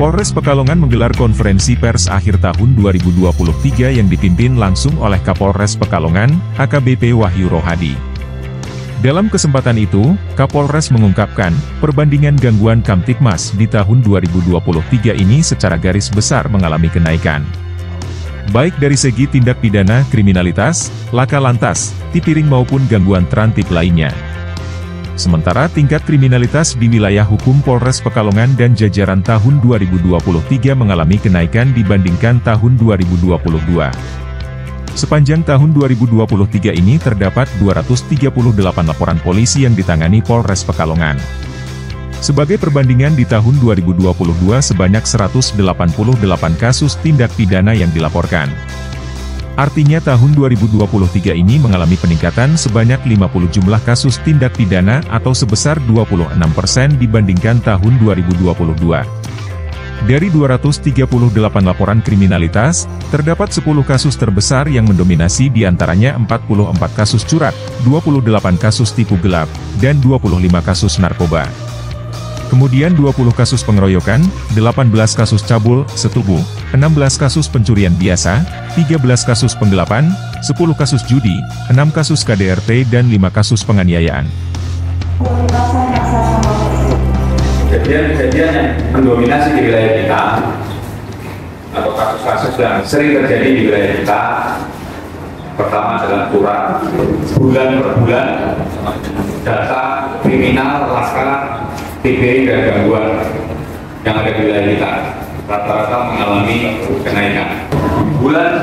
Polres Pekalongan menggelar konferensi pers akhir tahun 2023 yang dipimpin langsung oleh Kapolres Pekalongan, AKBP Wahyu Rohadi. Dalam kesempatan itu, Kapolres mengungkapkan, perbandingan gangguan Kamtibmas di tahun 2023 ini secara garis besar mengalami kenaikan. Baik dari segi tindak pidana kriminalitas, laka lantas, tipiring maupun gangguan terantip lainnya. Sementara tingkat kriminalitas di wilayah hukum Polres Pekalongan dan jajaran tahun 2023 mengalami kenaikan dibandingkan tahun 2022. Sepanjang tahun 2023 ini terdapat 238 laporan polisi yang ditangani Polres Pekalongan. Sebagai perbandingan di tahun 2022 sebanyak 188 kasus tindak pidana yang dilaporkan. Artinya tahun 2023 ini mengalami peningkatan sebanyak 50 jumlah kasus tindak pidana atau sebesar 26% dibandingkan tahun 2022. Dari 238 laporan kriminalitas, terdapat 10 kasus terbesar yang mendominasi diantaranya 44 kasus curat, 28 kasus tipu gelap, dan 25 kasus narkoba. Kemudian 20 kasus pengeroyokan, 18 kasus cabul, setubuh, 16 kasus pencurian biasa, 13 kasus penggelapan, 10 kasus judi, 6 kasus KDRT dan 5 kasus penganiayaan. Kejadian-kejadian yang mendominasi di wilayah kita, atau kasus-kasus yang sering terjadi di wilayah kita, pertama adalah curang, bulan per bulan, data kriminal, laskar, TPI dan gangguan yang ada di wilayah kita, rata-rata mengalami kenaikan. Bulan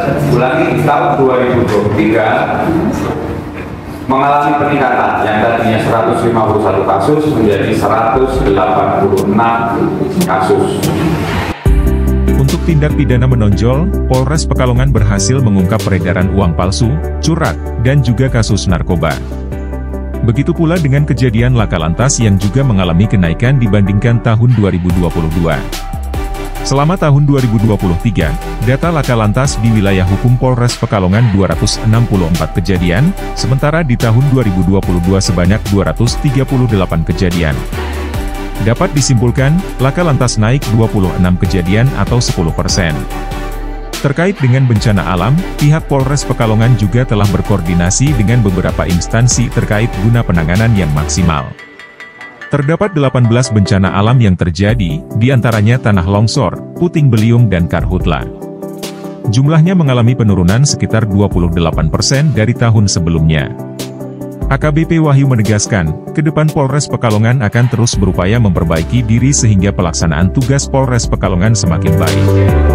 ini tahun 2023, mengalami peningkatan yang tadinya 151 kasus menjadi 186 kasus. Untuk tindak pidana menonjol, Polres Pekalongan berhasil mengungkap peredaran uang palsu, curat, dan juga kasus narkoba. Begitu pula dengan kejadian laka lantas yang juga mengalami kenaikan dibandingkan tahun 2022. Selama tahun 2023, data laka lantas di wilayah hukum Polres Pekalongan 264 kejadian, sementara di tahun 2022 sebanyak 238 kejadian. Dapat disimpulkan, laka lantas naik 26 kejadian atau 10%. Terkait dengan bencana alam, pihak Polres Pekalongan juga telah berkoordinasi dengan beberapa instansi terkait guna penanganan yang maksimal. Terdapat 18 bencana alam yang terjadi, diantaranya tanah longsor, puting beliung dan karhutla. Jumlahnya mengalami penurunan sekitar 28% dari tahun sebelumnya. AKBP Wahyu menegaskan, ke depan Polres Pekalongan akan terus berupaya memperbaiki diri sehingga pelaksanaan tugas Polres Pekalongan semakin baik.